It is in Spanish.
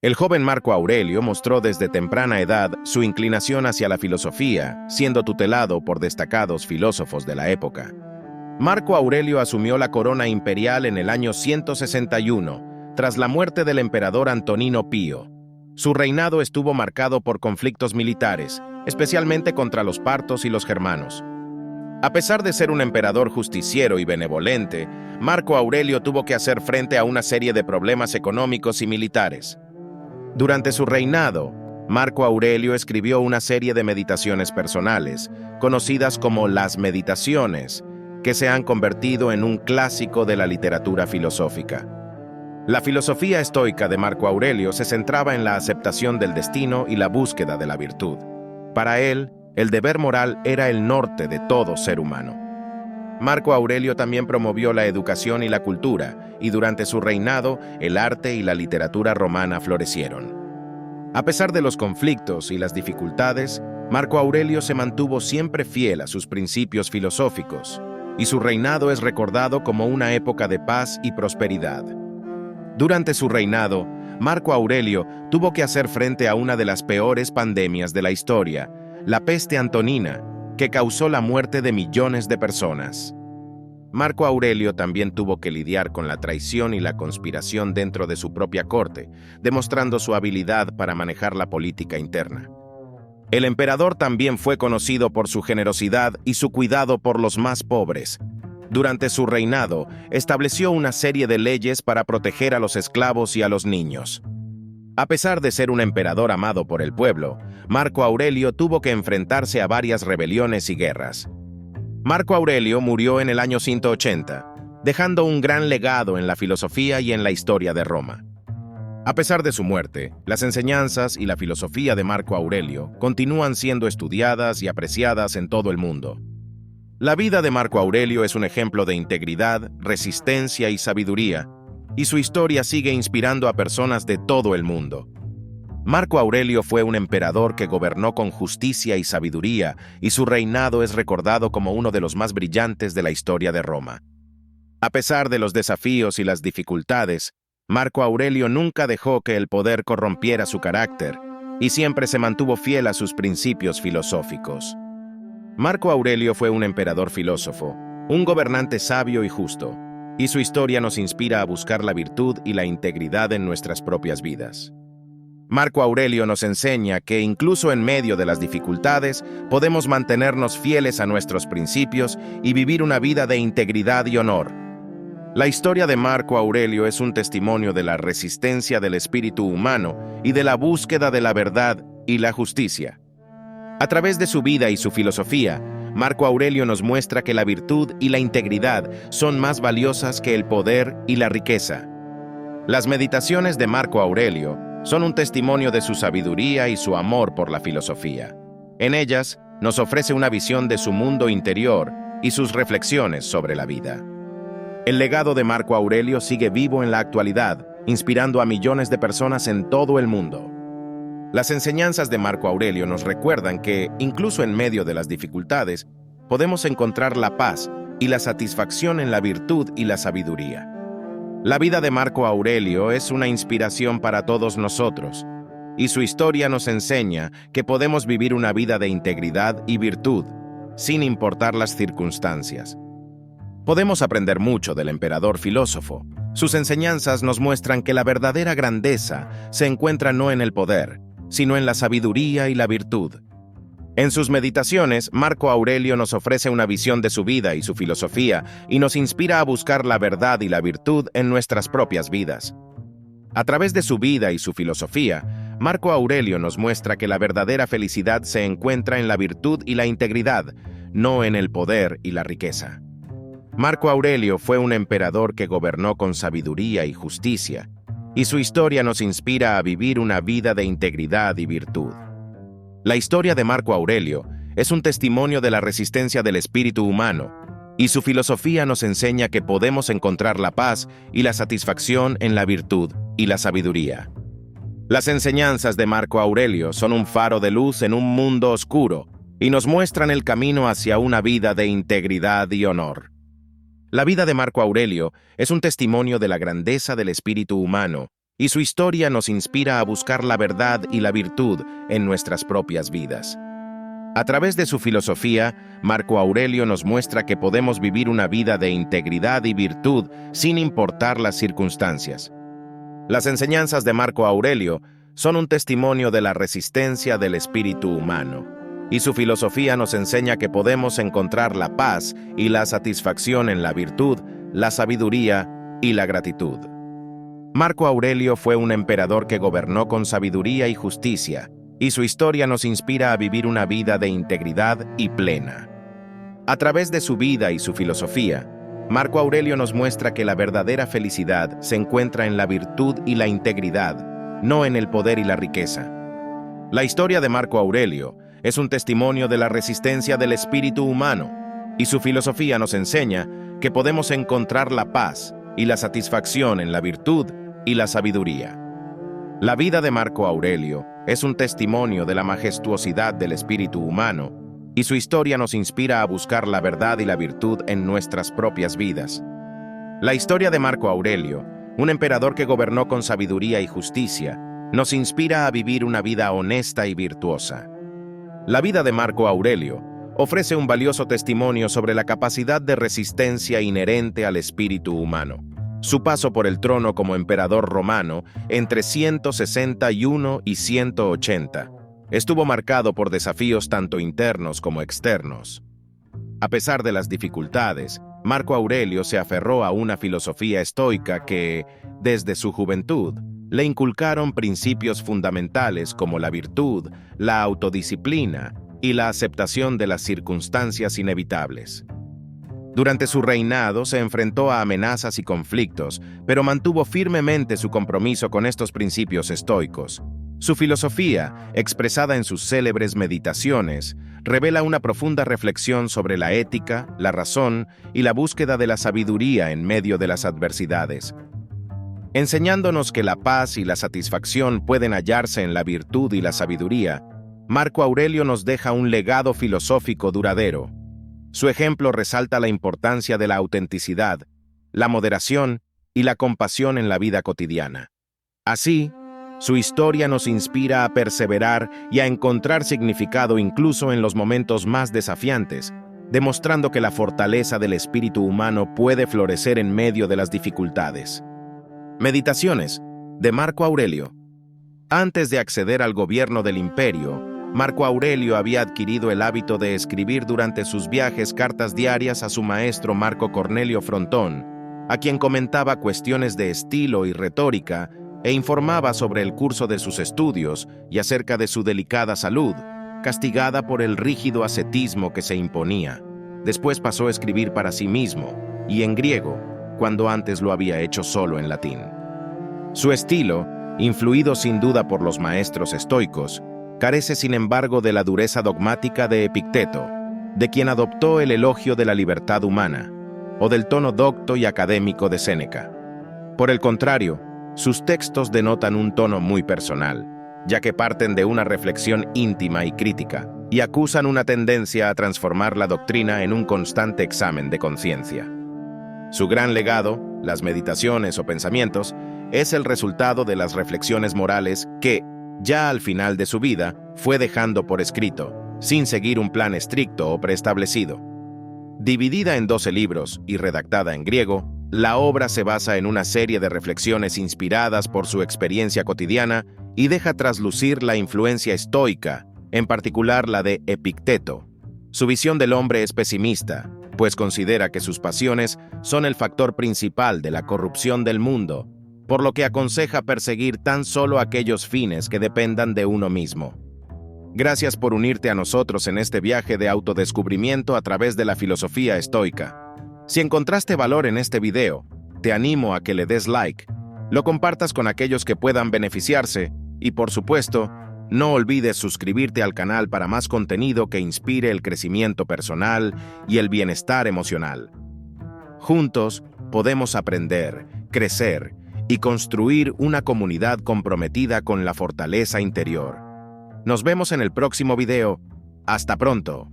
El joven Marco Aurelio mostró desde temprana edad su inclinación hacia la filosofía, siendo tutelado por destacados filósofos de la época. Marco Aurelio asumió la corona imperial en el año 161, tras la muerte del emperador Antonino Pío. Su reinado estuvo marcado por conflictos militares, especialmente contra los partos y los germanos. A pesar de ser un emperador justiciero y benevolente, Marco Aurelio tuvo que hacer frente a una serie de problemas económicos y militares. Durante su reinado, Marco Aurelio escribió una serie de meditaciones personales, conocidas como las Meditaciones, que se han convertido en un clásico de la literatura filosófica. La filosofía estoica de Marco Aurelio se centraba en la aceptación del destino y la búsqueda de la virtud. Para él, el deber moral era el norte de todo ser humano. Marco Aurelio también promovió la educación y la cultura, y durante su reinado, el arte y la literatura romana florecieron. A pesar de los conflictos y las dificultades, Marco Aurelio se mantuvo siempre fiel a sus principios filosóficos, y su reinado es recordado como una época de paz y prosperidad. Durante su reinado, Marco Aurelio tuvo que hacer frente a una de las peores pandemias de la historia, la peste antonina, que causó la muerte de millones de personas. Marco Aurelio también tuvo que lidiar con la traición y la conspiración dentro de su propia corte, demostrando su habilidad para manejar la política interna. El emperador también fue conocido por su generosidad y su cuidado por los más pobres. Durante su reinado, estableció una serie de leyes para proteger a los esclavos y a los niños. A pesar de ser un emperador amado por el pueblo, Marco Aurelio tuvo que enfrentarse a varias rebeliones y guerras. Marco Aurelio murió en el año 180, dejando un gran legado en la filosofía y en la historia de Roma. A pesar de su muerte, las enseñanzas y la filosofía de Marco Aurelio continúan siendo estudiadas y apreciadas en todo el mundo. La vida de Marco Aurelio es un ejemplo de integridad, resistencia y sabiduría, y su historia sigue inspirando a personas de todo el mundo. Marco Aurelio fue un emperador que gobernó con justicia y sabiduría, y su reinado es recordado como uno de los más brillantes de la historia de Roma. A pesar de los desafíos y las dificultades, Marco Aurelio nunca dejó que el poder corrompiera su carácter, y siempre se mantuvo fiel a sus principios filosóficos. Marco Aurelio fue un emperador filósofo, un gobernante sabio y justo, y su historia nos inspira a buscar la virtud y la integridad en nuestras propias vidas. Marco Aurelio nos enseña que incluso en medio de las dificultades podemos mantenernos fieles a nuestros principios y vivir una vida de integridad y honor. La historia de Marco Aurelio es un testimonio de la resistencia del espíritu humano y de la búsqueda de la verdad y la justicia. A través de su vida y su filosofía, Marco Aurelio nos muestra que la virtud y la integridad son más valiosas que el poder y la riqueza. Las meditaciones de Marco Aurelio son un testimonio de su sabiduría y su amor por la filosofía. En ellas, nos ofrece una visión de su mundo interior y sus reflexiones sobre la vida. El legado de Marco Aurelio sigue vivo en la actualidad, inspirando a millones de personas en todo el mundo. Las enseñanzas de Marco Aurelio nos recuerdan que, incluso en medio de las dificultades, podemos encontrar la paz y la satisfacción en la virtud y la sabiduría. La vida de Marco Aurelio es una inspiración para todos nosotros, y su historia nos enseña que podemos vivir una vida de integridad y virtud, sin importar las circunstancias. Podemos aprender mucho del emperador filósofo. Sus enseñanzas nos muestran que la verdadera grandeza se encuentra no en el poder, sino en la sabiduría y la virtud. En sus meditaciones, Marco Aurelio nos ofrece una visión de su vida y su filosofía y nos inspira a buscar la verdad y la virtud en nuestras propias vidas. A través de su vida y su filosofía, Marco Aurelio nos muestra que la verdadera felicidad se encuentra en la virtud y la integridad, no en el poder y la riqueza. Marco Aurelio fue un emperador que gobernó con sabiduría y justicia, y su historia nos inspira a vivir una vida de integridad y virtud. La historia de Marco Aurelio es un testimonio de la resistencia del espíritu humano, y su filosofía nos enseña que podemos encontrar la paz y la satisfacción en la virtud y la sabiduría. Las enseñanzas de Marco Aurelio son un faro de luz en un mundo oscuro y nos muestran el camino hacia una vida de integridad y honor. La vida de Marco Aurelio es un testimonio de la grandeza del espíritu humano y su historia nos inspira a buscar la verdad y la virtud en nuestras propias vidas. A través de su filosofía, Marco Aurelio nos muestra que podemos vivir una vida de integridad y virtud sin importar las circunstancias. Las enseñanzas de Marco Aurelio son un testimonio de la resistencia del espíritu humano, y su filosofía nos enseña que podemos encontrar la paz y la satisfacción en la virtud, la sabiduría y la gratitud. Marco Aurelio fue un emperador que gobernó con sabiduría y justicia, y su historia nos inspira a vivir una vida de integridad y plena. A través de su vida y su filosofía, Marco Aurelio nos muestra que la verdadera felicidad se encuentra en la virtud y la integridad, no en el poder y la riqueza. La historia de Marco Aurelio es un testimonio de la resistencia del espíritu humano, y su filosofía nos enseña que podemos encontrar la paz y la satisfacción en la virtud y la sabiduría. La vida de Marco Aurelio es un testimonio de la majestuosidad del espíritu humano, y su historia nos inspira a buscar la verdad y la virtud en nuestras propias vidas. La historia de Marco Aurelio, un emperador que gobernó con sabiduría y justicia, nos inspira a vivir una vida honesta y virtuosa. La vida de Marco Aurelio ofrece un valioso testimonio sobre la capacidad de resistencia inherente al espíritu humano. Su paso por el trono como emperador romano entre 161 y 180 estuvo marcado por desafíos tanto internos como externos. A pesar de las dificultades, Marco Aurelio se aferró a una filosofía estoica que, desde su juventud, le inculcaron principios fundamentales como la virtud, la autodisciplina y la aceptación de las circunstancias inevitables. Durante su reinado se enfrentó a amenazas y conflictos, pero mantuvo firmemente su compromiso con estos principios estoicos. Su filosofía, expresada en sus célebres meditaciones, revela una profunda reflexión sobre la ética, la razón y la búsqueda de la sabiduría en medio de las adversidades, enseñándonos que la paz y la satisfacción pueden hallarse en la virtud y la sabiduría. Marco Aurelio nos deja un legado filosófico duradero. Su ejemplo resalta la importancia de la autenticidad, la moderación y la compasión en la vida cotidiana. Así, su historia nos inspira a perseverar y a encontrar significado incluso en los momentos más desafiantes, demostrando que la fortaleza del espíritu humano puede florecer en medio de las dificultades. Meditaciones de Marco Aurelio. Antes de acceder al gobierno del imperio, Marco Aurelio había adquirido el hábito de escribir durante sus viajes cartas diarias a su maestro Marco Cornelio Frontón, a quien comentaba cuestiones de estilo y retórica e informaba sobre el curso de sus estudios y acerca de su delicada salud, castigada por el rígido ascetismo que se imponía. Después pasó a escribir para sí mismo, y en griego, cuando antes lo había hecho solo en latín. Su estilo, influido sin duda por los maestros estoicos, carece sin embargo de la dureza dogmática de Epicteto, de quien adoptó el elogio de la libertad humana, o del tono docto y académico de Séneca. Por el contrario, sus textos denotan un tono muy personal, ya que parten de una reflexión íntima y crítica, y acusan una tendencia a transformar la doctrina en un constante examen de conciencia. Su gran legado, las meditaciones o pensamientos, es el resultado de las reflexiones morales que, ya al final de su vida, fue dejando por escrito, sin seguir un plan estricto o preestablecido. Dividida en 12 libros y redactada en griego, la obra se basa en una serie de reflexiones inspiradas por su experiencia cotidiana y deja traslucir la influencia estoica, en particular la de Epicteto. Su visión del hombre es pesimista, pues considera que sus pasiones son el factor principal de la corrupción del mundo, por lo que aconseja perseguir tan solo aquellos fines que dependan de uno mismo. Gracias por unirte a nosotros en este viaje de autodescubrimiento a través de la filosofía estoica. Si encontraste valor en este video, te animo a que le des like, lo compartas con aquellos que puedan beneficiarse y, por supuesto, no olvides suscribirte al canal para más contenido que inspire el crecimiento personal y el bienestar emocional. Juntos podemos aprender, crecer y construir una comunidad comprometida con la fortaleza interior. Nos vemos en el próximo video. ¡Hasta pronto!